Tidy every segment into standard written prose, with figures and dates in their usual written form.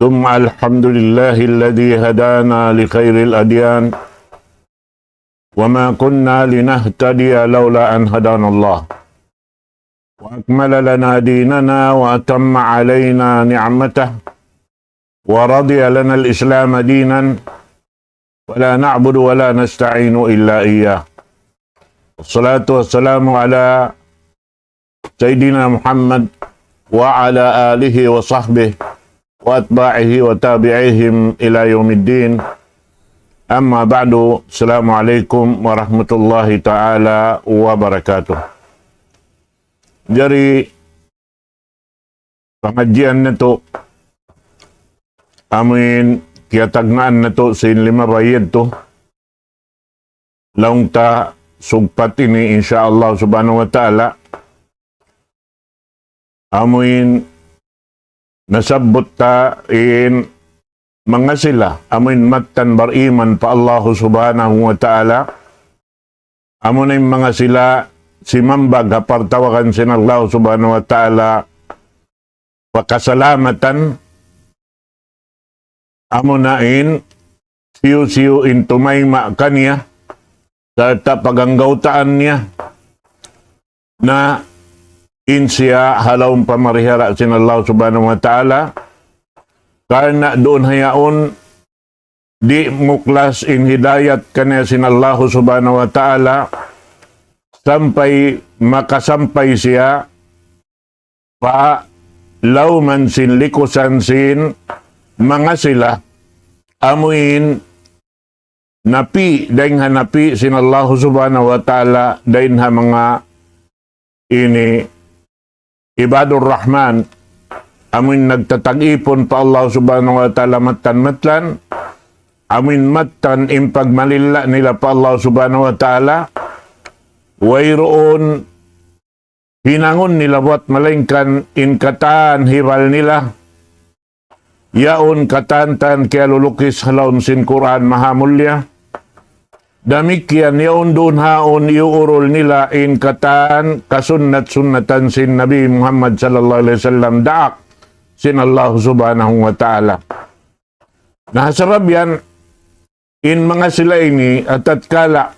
ثم الحمد لله الذي هدانا لخير الأديان وما كنا لنهتدي لولا أن هدانا الله وأكمل لنا ديننا وأتم علينا نعمته ورضي لنا الإسلام دينا ولا نعبد ولا نستعين إلا إياه. والصلاة والسلام على سيدنا محمد وعلى آله وصحبه وأتباعه وتابعيهم إلى يوم الدين. أما بعد، السلام عليكم ورحمة الله تعالى وبركاته. Jadi pengajian nito amin kiyatagnaan nato sa lima bayad to laung ta sugpat ini insyaallah subhanahu wa ta'ala amin nasabot ta in mga sila amin matan bariman pa Allah subhanahu wa ta'ala amin ay mga sila si mambag apartawakan sin Allah subhanahu wa ta'ala pakasalamatan amunain siyo-siyo in tumayma kaniya serta paganggautaan niya na in siya halawang pamarihara sin Allah subhanahu wa ta'ala karena doon hayaon di muklas in hidayat kaniya sin Allah subhanahu wa ta'ala sampai makasampay siya pa lauman sin likusan sin mga sila amuin napi daing hanapi sin Allah subhanahu wa ta'ala daing ha mga ini ibadur rahman amuin nagtatag-ipon pa Allah subhanahu wa ta'ala matan-matlan amuin matan impagmalila nila pa Allah subhanahu wa ta'ala wayroon hinangon nila buat malingkan in katan hiral nila yaon katantan kaya lulukis halaun sin Quran mahamulya damikyan yaon doon haon iuurol nila in katan kasunnat-sunnatan sin Nabi Muhammad sallallahu alaihi wasallam daak sin Allah subhanahu wa ta'ala nahasarab yan in mga sila ini at tatkala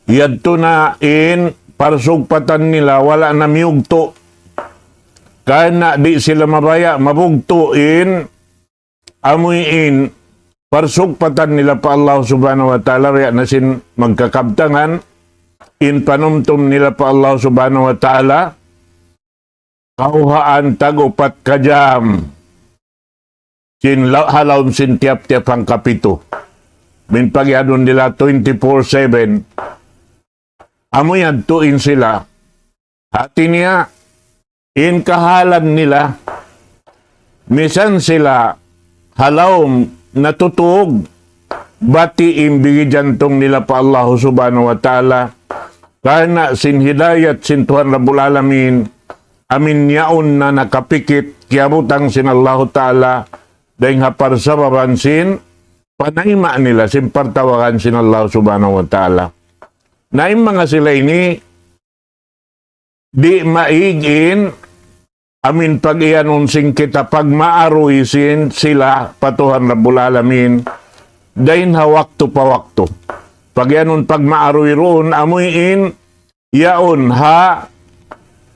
yadto na in parsugpatan nila wala na miyugto kaya na di sila mabaya mabugto in amoy in parsugpatan nila pa Allah subhanahu wa ta'ala raya na sin magkakabtangan in panumtum nila pa Allah subhanahu wa ta'ala kauhaan tagupat kajam sin halawm sin tiap-tiap ang kapito min pagyadon nila 24/7 amoy adtuin sila hati niya in kahalan nila misan sila halawm natutug bati imbigi jantong nila pa Allah subhanahu wa ta'ala karena sin hidayat sin Tuhan Rabbul Alamin amin yaon na nakapikit kiamutang sin Allah ta'ala dahing hapar sababan sin panaima nila sin partawakan sin Allah subhanahu wa ta'ala na yung mga sila ini di maigin amin pag-ianunsing kita pag maaruisin sila patuhan Rabbul Alamin dahin ha wakto pa wakto pag-ianon pag maaruy roon amuyin yaon ha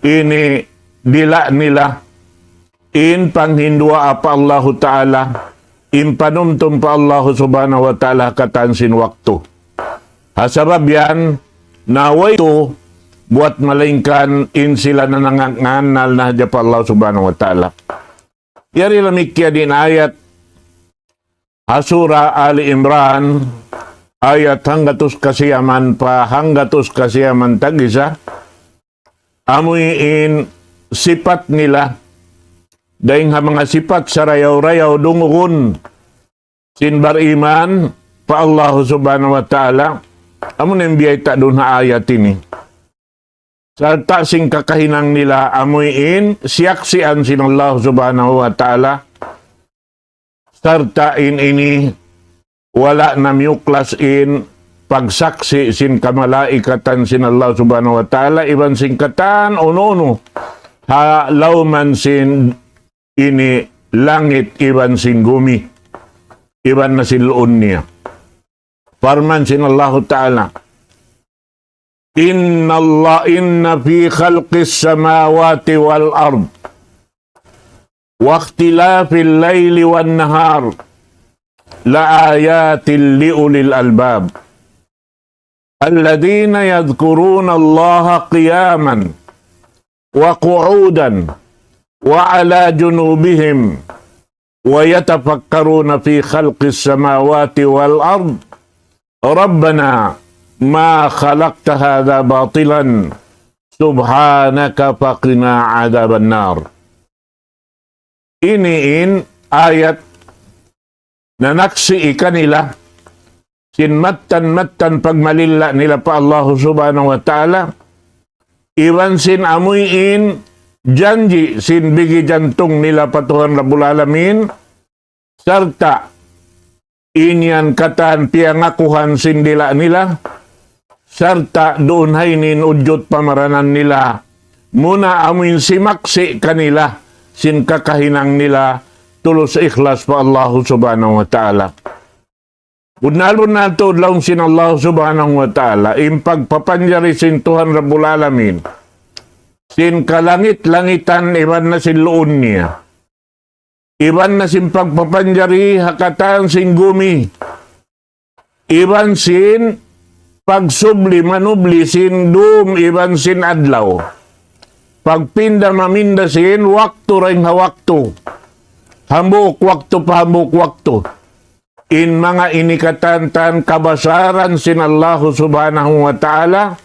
ini dila nila in panghindua apa Allah Ta'ala in panumtum pa Allah subhanahu wa ta'ala katansin wakto hasabab yan naway to buat malingkan in sila na nangangal na hadya pa Allah subhanahu wa ta'ala. Yari lamikya din ayat Hasura Ali Imran ayat hanggatus kasiyaman pa hanggatus kasiyaman tagisa amoy in sipat nila daing ha mga sipat sa rayaw-rayaw dungugon sinbar iman pa Allah subhanahu wa ta'ala amo nang biyay ta doon na ayat ini. Sa tasing kakahinang nila amuyin, siyaksian sin Allah subhanahu wa ta'ala. Sartain ini, wala na miyuklas in pagsaksi sin kamalaikatan sin Allah subhanahu wa ta'ala. Iban singkatan, uno-uno. halauman sin ini langit iban sin gumi, iban na sin luon niya. Farman sin Allah Ta'ala, inna fi khalqis samawati wal ard wa ikhtilafil layli wan nahar la ayatin li ulil albab alladhina yadhkuruna Allah qiyaman wa qu'udan wa ala junubihim wa yatafakkaruna fi khalqis samawati wal ard rabbana ma khalaqta hadha batilan subhanaka faqina adzaban nar. Iniin ayat na naksi kanila sinmattan pagmalila nila pa Allah subhanahu wa ta'ala, iwan sin amuyin janji sin bigi jantung nila pa Tuhan Rabbul Alamin, serta inyan katan piangakuhan sin dila nila, serta doon hainin udyot pamaranan nila, muna amuin simaksi kanila, sin kakahinang nila, tulos ikhlas pa Allah subhanahu wa ta'ala. Bunalon na ito lang sin Allah subhanahu wa ta'ala, impagpapanjari sin Tuhan Rabbul Alamin, sin kalangit-langitan, iban na sin luon niya, iban na sin pagpapanjari, hakatan sin gumi, iban sin pagsubli, manubli, sin dum, iban sin adlaw, pagpinda maminda sin, waktu ring hawaktu, hambuk waktu pahambuk waktu, in mga inikatan kabasaran sin Allah subhanahu wa ta'ala,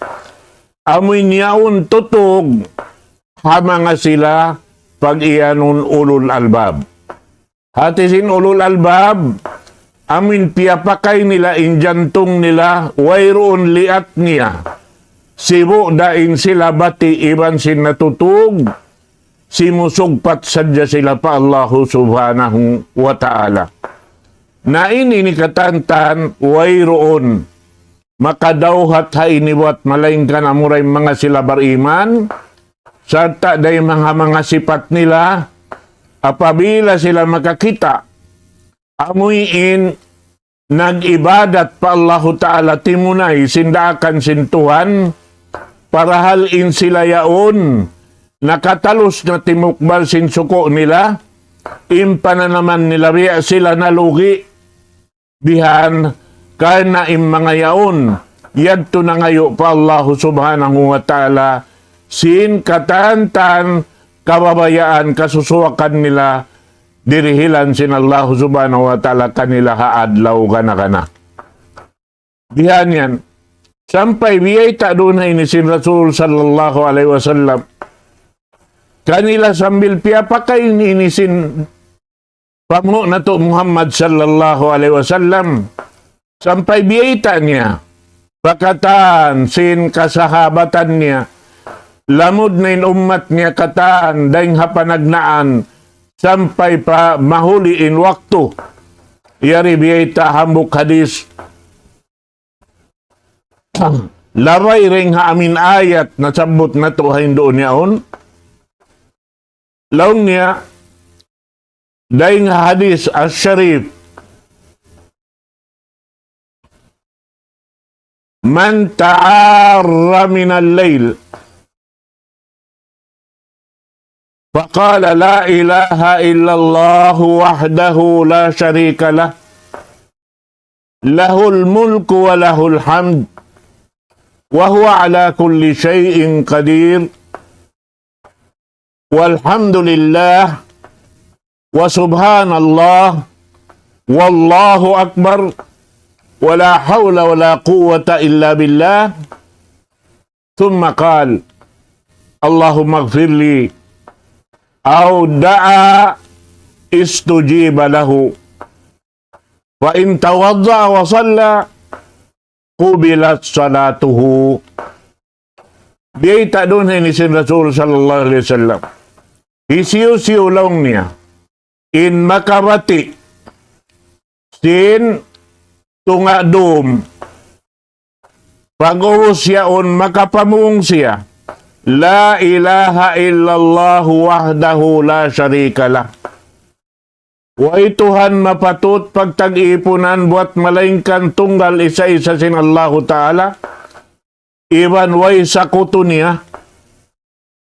amoy niyaon tutog, hamanga sila pag iyanun ulul albab. Hati sin ulul albab, amin piyapakay nila in jantong nila, wayroon liat niya. Sibo dain sila bati iban sin natutug, simusugpat sadya sila pa Allah subhanahu wa ta'ala. Na ini ni katantan, wayroon, makadawhat ha iniwat malaing ka na muray mga sila bariman, sarta day mga sifat nila, apabila sila makakita, amuyin, nag-ibadat pa Allah Ta'ala timunay, sindakan sintuhan, para halin sila yaon, nakatalos na timukbal sinsuko nila, impana naman nila biya sila nalugi, bihan, kana im mga yaon, yadto na ngayo pa Allah subhanahu wa ta'ala, sin katantan, kababayaan, kasusuwakan nila, dirihilan sin Allah subhanahu wa ta'ala kanila haadlaw kana. Bihan yan, sampai biyay ta doon ni sin Rasul sallallahu alaihi wasallam, kanila sambil piyapakay ni sin pamu na to Muhammad sallallahu alaihi wasallam, sampai biyay ta niya, pakatan sin kasahabatan niya, lamod na in ummat niya kataan, daing hapanagnaan, sampai pa mahuliin waktu, yari biyay ta hambuk hadis, laray ring amin ayat na sabot na to hain doon yaon, laong niya, daing hadis as-sharif, man ta'arra min al-layl, faqala la ilaha illallah wahdahu la sharika lah, lahul mulku wa lahul hamd, wa huwa ala kulli syai'in qadir, walhamdulillah, wa subhanallah, wallahu akbar, wa la hawla wa la quwwata illa billah, thumma qala, Allahumma ighfir li, aw da'a istujiba lahu, wa in tawadda wa salla, qubilat salatuhu. Biyay ta doon ni sin Rasul sallallahu alaihi wasallam, isiyo-siyo lang niya, in makabati, sin tungadom, pag-uus yaon makapamung siya, La ilaha illallah wahdahu la syarika lah. Way Tuhan mapatut pagtag-ipunan buat malaingkan tunggal isa-isa sin Allah Ta'ala. Iban way sakuto niya.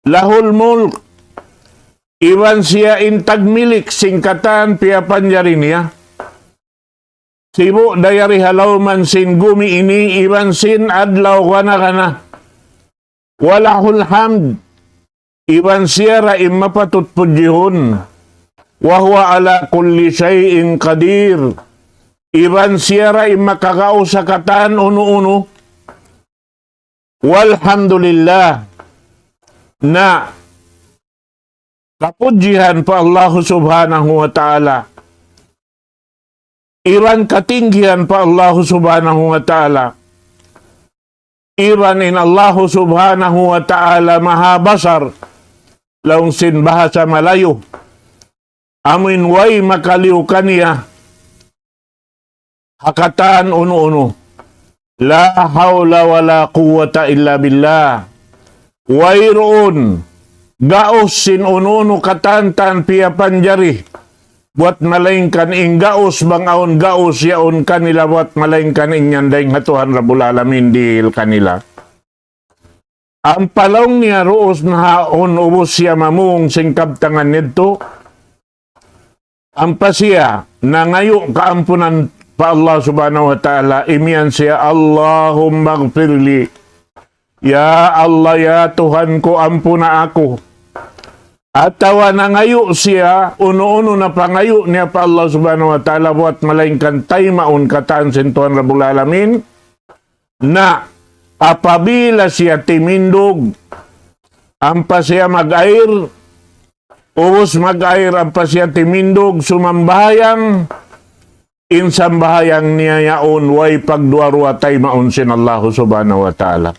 Lahul mulk. Iban siya intag milik singkatan piya panjari niya. Sibu dayari halaw man sin gumi ini iban sin adlaw kana. Walahul hamd. Iban siya ra mapatut pujihun. Wahwa ala kulli syai'in qadir. Iban siya ra makagao sa katan uno-uno. Walhamdulillah. Na kapujihan pa Allah subhanahu wa ta'ala. Iban katinggihan pa Allah subhanahu wa ta'ala. Iban in Allah subhanahu wa ta'ala mahabasar. Laung sin bahasa Malayo. Amin way makaliw kaniya. Hakatan uno-uno. La hawla wa la quwwata illa billah. Way roon. Gaos sin uno-uno katantan piya panjari. Buat malaingkan ing gaos bangaon gaos yaon kanila buat malaingkan ing nyandaing hatuhan Rabbul Alamin dil kanila. Ang palong niya roos na haon ubos siya mamung singkab tangan nito. Ang pasiya na ngayo kaampunan pa Allah subhanahu wa ta'ala imian siya Allahumma gfirli. Ya Allah ya Tuhan ko ampuna ako. At tawa na ngayo siya, uno-uno na pangayo niya pa Allah subhanahu wa ta'ala buat malaingkan tay maun kataan sintuhan Rabbul Alamin na apabila siya timindog, ampa siya mag-air, ubos mag-air, ampa siya timindog, sumambahayang, insambahayang niya yaon, way pagduarwa tay maun sin Allah subhanahu wa ta'ala.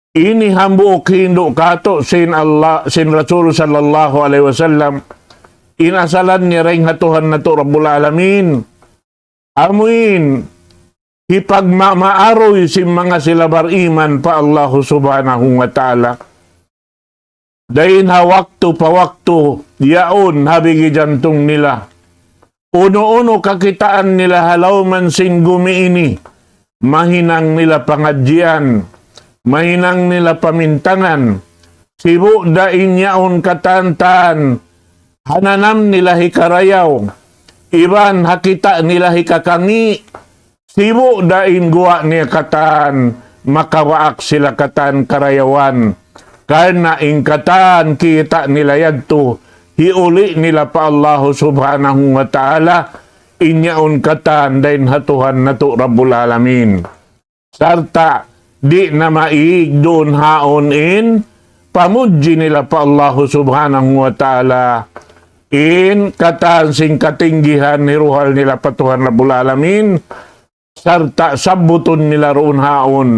Ini hambuok hindo kato sin Allah sin Rasul sallallahu alaihi wasallam inasalan niya ring hatuhan na to Rabbul Alamin amuin hipagmamaaroy si mga silabar iman pa Allah subhanahu wa ta'ala dahin ha waktu pa waktu yaon habigi jantong nila uno-uno kakitaan nila halaw man sin gumi ini mahinang nila pangadjian mahinang nila pamintangan, sibu dain yaon katantan, hananam nila hikarayaw, iban hakita nila hikakangi, sibu dain guwa niya katan, makawaak sila katan karayawan, karena ingkatan kita nila yadto, hiuli nila pa Allah subhanahu wa ta'ala, inyaon katan dain hatuhan na to Rabbul Alamin. Sarta, di na maig doon haon in pamuji nila pa Allah subhanahu wa ta'ala in katansing katinggihan ni ruhal nila patuhan Rabbul Alamin sarta sabuton nila roon haon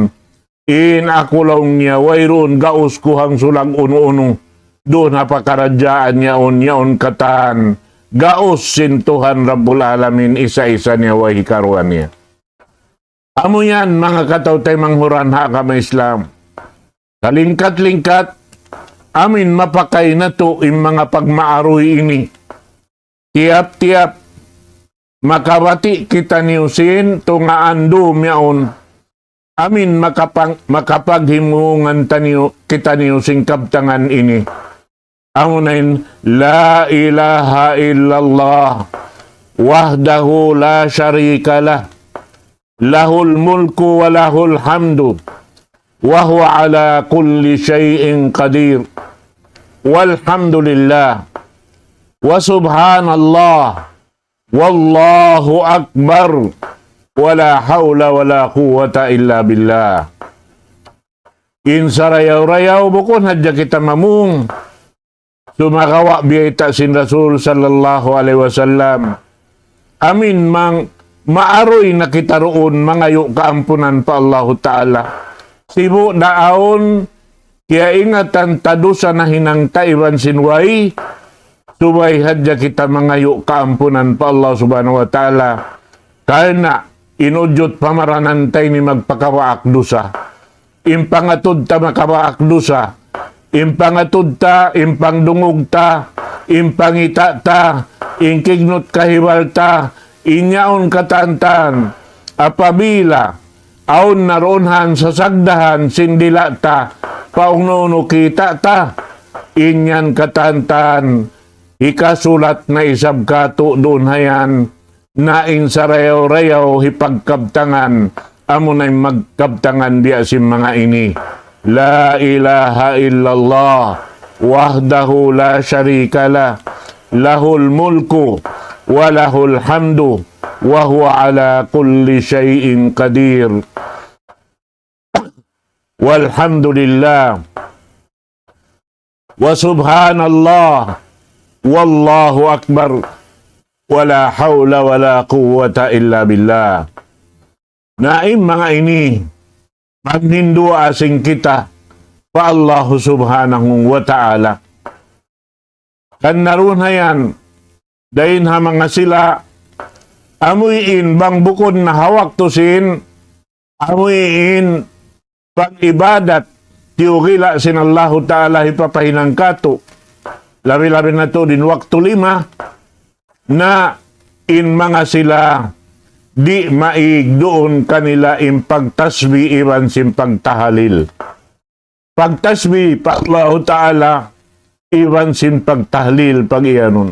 in akulaw niya way roon gaus kuhang sulang uno-uno doon hapakaradyaan yaon katan gaus sin Tuhan Rabbul Alamin isa-isa niya way hikaruan niya. Amo yan, mga katawtay manghuran ha kama Islam. Kalingkat-lingkat, amin mapakay na to yung mga pagmaaroy ini. Tiap-tiap, makabati kita niusin, to nga ando miyaon. Amin makapaghimungan kita niusing kabtangan ini. Amo na yun, La ilaha illallah, wahdahu la syarika lah. Lahul mulku wa lahul hamdu wa huwa ala kulli syai'in qadir walhamdulillah wa subhanallah wallahu akbar wa la hawla wa la quwwata illa billah. Insarayaw-rayaw bukon hadya kita mamung sumakawa biyayta sin Rasul sallallahu alaihi wasallam amin maaroy na kita roon mangayo kaampunan pa Allah Ta'ala. Sibu daon kaya ingatan tadusa na hinang taiwan sinway subay hadya kita mangayo kaampunan pa Allah Subhanahu wa Ta'ala karena inudyot pamaranantay ni magpakawaak dusa. impangatod ta makabaakdusa, impangatod ta, impangdungog ta, impangita ta, ingkignot kahiwal ta, inyaon katantan, apabila, aon naroonhan sa sagdahan, sindila ta, paungnuno kita ta, inyan katantan, ikasulat na isab kato doon hayan, nain sa rayaw-rayaw hipagkabtangan, amo na'y magkabtangan diya si mga ini. La ilaha illallah, wahdahu la syarika lah, lahul mulku, wa lahul hamdu, wa huwa ala kulli syai'in qadir. Walhamdulillah, wa subhanallah, wallahu akbar, wala hawla wala quwwata illa billah. Naim mga ini, magnindu asing kita pa Allah subhanahu wa ta'ala. Kan naroon hayan, dahin ha mga sila, amuyin bang bukod na hawak tusin, amuyin pag-ibadat, tiyugila sin Allah ta'ala hipapahinang kato. Labi-labi na to din waktu 5, na in mga sila, di maig doon kanila impagtasbi iwan simpagtahalil. Pagtasbi pa Allah Ta'ala iwan simpagtahalil pag iyanon.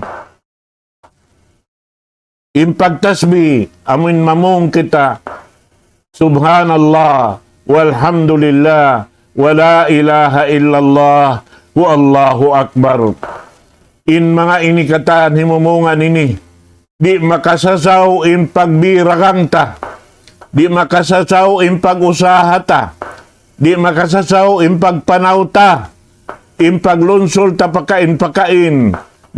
Impagtasbi amin mamong kita subhanallah walhamdulillah wala ilaha illallah wa Allahu akbar. In mga inikatan himumungan ini, di makasasaw in pagbirakang ta, di makasasaw in pag-usaha ta, di makasasaw in pagpanaw ta, in paglunsol ta pakain,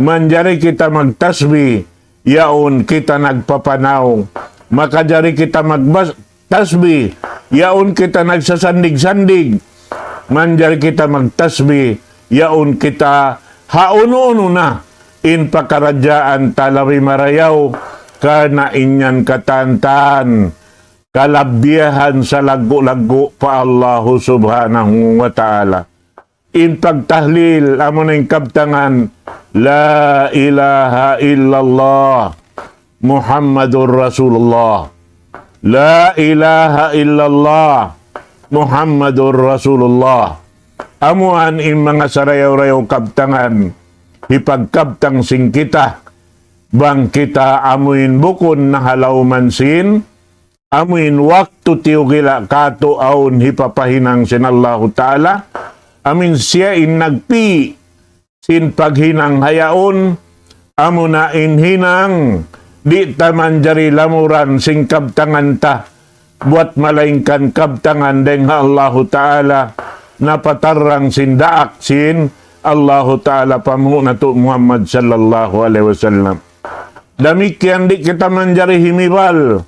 manjari kita magtasbi, yaon kita nagpapanaw, makajari kita magtasbi, yaon kita nagsasandig-sandig, manjari kita magtasbi, yaon kita hauno-uno na, in pakarajaan talawi marayaw, kana inyan katantan, kalabyahan sa lago-lago pa Allah subhanahu wa ta'ala. In pagtahlil, amo na yung kabtangan, la ilaha illallah, Muhammadur Rasulullah. La ilaha illallah, Muhammadur Rasulullah. Amuan in mga sarayaw-rayaw kabtangan, hipagkabtang sing kita, bang kita amuin bukon na halaw mansin, amuin waktu tiyugila kato aun hipapahinang sin Allahu Ta'ala, amin siya in nagpi, sin paghinang hayaon, amo na inhinang, di taman jari lamuran sing kabtangan ta, buat malaingkan kabtangan deng Allahu Ta'ala, napatarang sin daak sin, Allah Ta'ala pamuno to Muhammad sallallahu alaihi wasallam. Demikian di kita menjari himibal,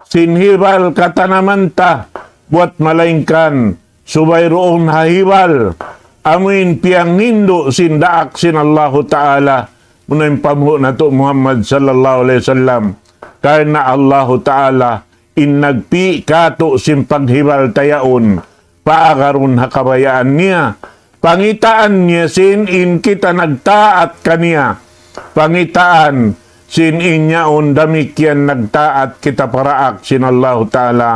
sinhibal kata namanta, buat malaingkan, subay roon hahibal, amuin piang nindo sindaak sin Allah Ta'ala, munayin pamuno to Muhammad sallallahu alaihi wasallam, karena Allah Ta'ala nagpi kato sin paghibal tayaon, paagaron hakabayaan niya, pangitaan niya sin in kita nagtaat kaniya. Pangitaan sin inyaon damikyan nagtaat kita paraak sin Allah Ta'ala.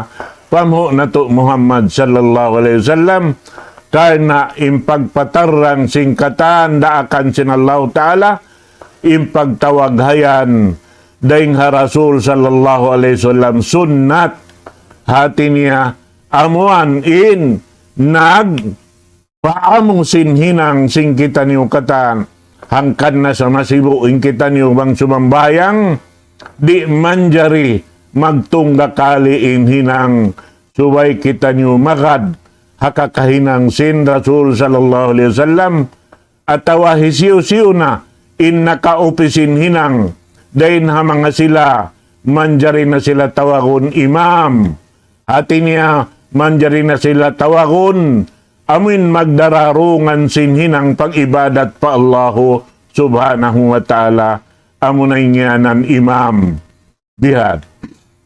Pamho na to Muhammad sallallahu alaihi wasallam. Karena impagpatarang singkatan daakan sin Allah Ta'ala. Impagtawaghayan daing ha Rasul sallallahu alaihi wasallam sunnat hati niya amuan in paamong sinhinang sing kita niyo katan, hangkan na sa masibuin kita niyo bang sumambayang, di manjari magtungga kali inhinang, subay kita niyo magad, hakakahinang sin Rasul sallallahu alaihi wasallam, atawa hisiyo-siyo na, in nakaupisin hinang, dahin ha mga sila, manjari na sila tawagon imam, hati niya, manjari na sila tawagon, amin magdararungan sinhinang pag-ibadat pa Allahu subhanahu wa ta'ala, amunay nyanan imam. Bihat.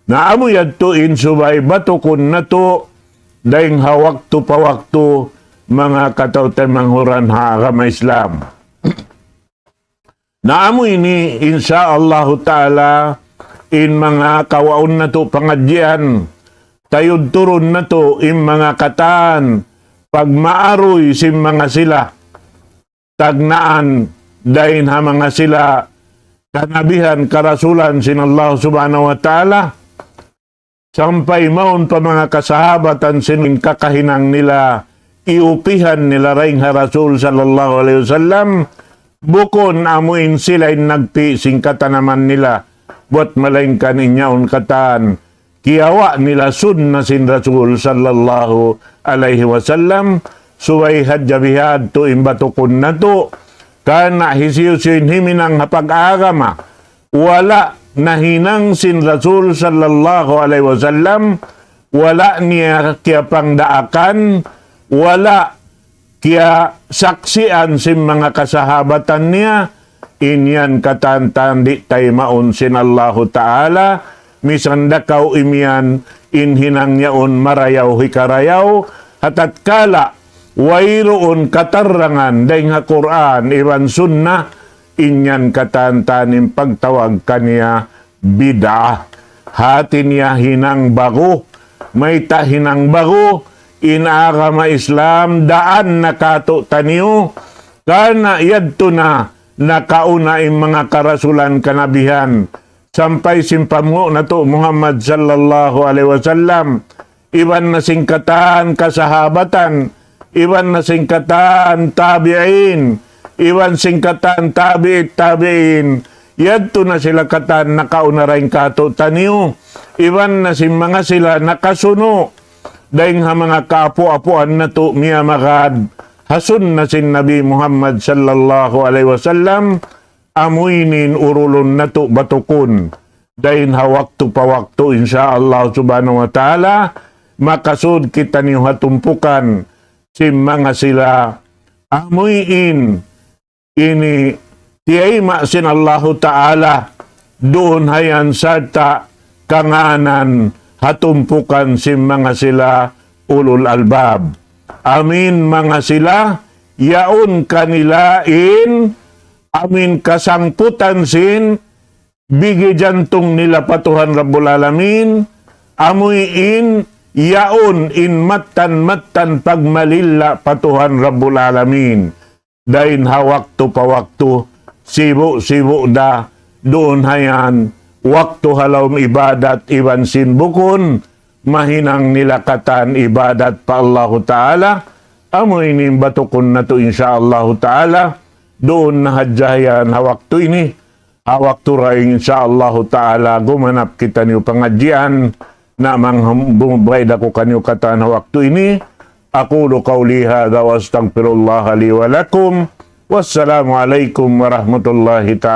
Na amuyad to in subay batukon na to, daing hawaktu pawaktu mga katautan manghuran ha agama Islam. Naamo ini insyaallah taala in mga kawaon na to pangadyan, tayod turon na to in mga kataan, pag maaroy sim mga sila, tagnaan dahin ha mga sila, kanabihan karasulan sin Allah subhanahu wa ta'ala, sampay maun pa mga kasahabatan sin kakahinang nila, iupihan nila ring ha Rasul sallallahu alaihi wasallam, bukon amuin sila in nagpi singkatan naman nila, buat malain kaninyaon katan, kiyawa nila sunna sin Rasul sallallahu alaihi wasallam, suway hadjabihad to imbatukon na to, kana hisiyusin himinang hapag-agama, wala nahinang sin Rasul sallallahu alaihi wasallam, wala niya kaya pangdaakan, wala kaya saksian sin mga kasahabatan niya, inyan katantan di tayo maun sin Allahu Ta'ala, misanda kaw imian inhinang yaon marayaw hikarayaw, hatat kala wayroon katarangan daing nga Quran iwan sunnah, inyan katantanin pagtawag kaniya bid'ah, hati niya hinang bago, may tahinang bago, inagama Islam daan nakato taniyo, kana yadto na nakauna in mga karasulan kanabihan, sampay simpamo na to Muhammad sallallahu alaihi wasallam, iwan na singkatan kasahabatan, iwan na singkatan tabi'in, iwan singkatan tabi'in, yadto na sila katan nakauna rin kato taniyo, iwan na si mga sila nakasuno, daing ha mga kaapu-apuan na to miya magad, hasun na sin Nabi Muhammad sallallahu alaihi wasallam, amuinin urulon na to batukon, dahin ha waktu pa waktu insyaallah subhanahu wa ta'ala, makasud kita niyo hatumpukan, si mga sila, amuin, ini, tiyay masin Allahu ta'ala, doon hayan sarta kanganan, hatumpukan si mga sila ulul albab. Amin mga sila, yaon kanilain, amin kasangputan sin, bigi jantong nila patuhan Rabbul Alamin, amuin, yaon in matan pagmalila patuhan Rabbul Alamin. Dain hawaktu pa waktu, sibu da, doon hayan, waktu halawm ibadat iwan sin bukon, mahinang nilakatan ibadat pa Allahu Ta'ala, amo ini batukon na to insyaallah Ta'ala, doon na hadjayan hawaktu ini, hawaktu raing insyaallah Ta'ala, gumanap kita niyo pangadyan, na mangbumabay ko kanyo katan hawaktu ini, aqulu qawli hadha wa astaghfirullah li wa lakum, wassalamu alaikum warahmatullahi ta'ala.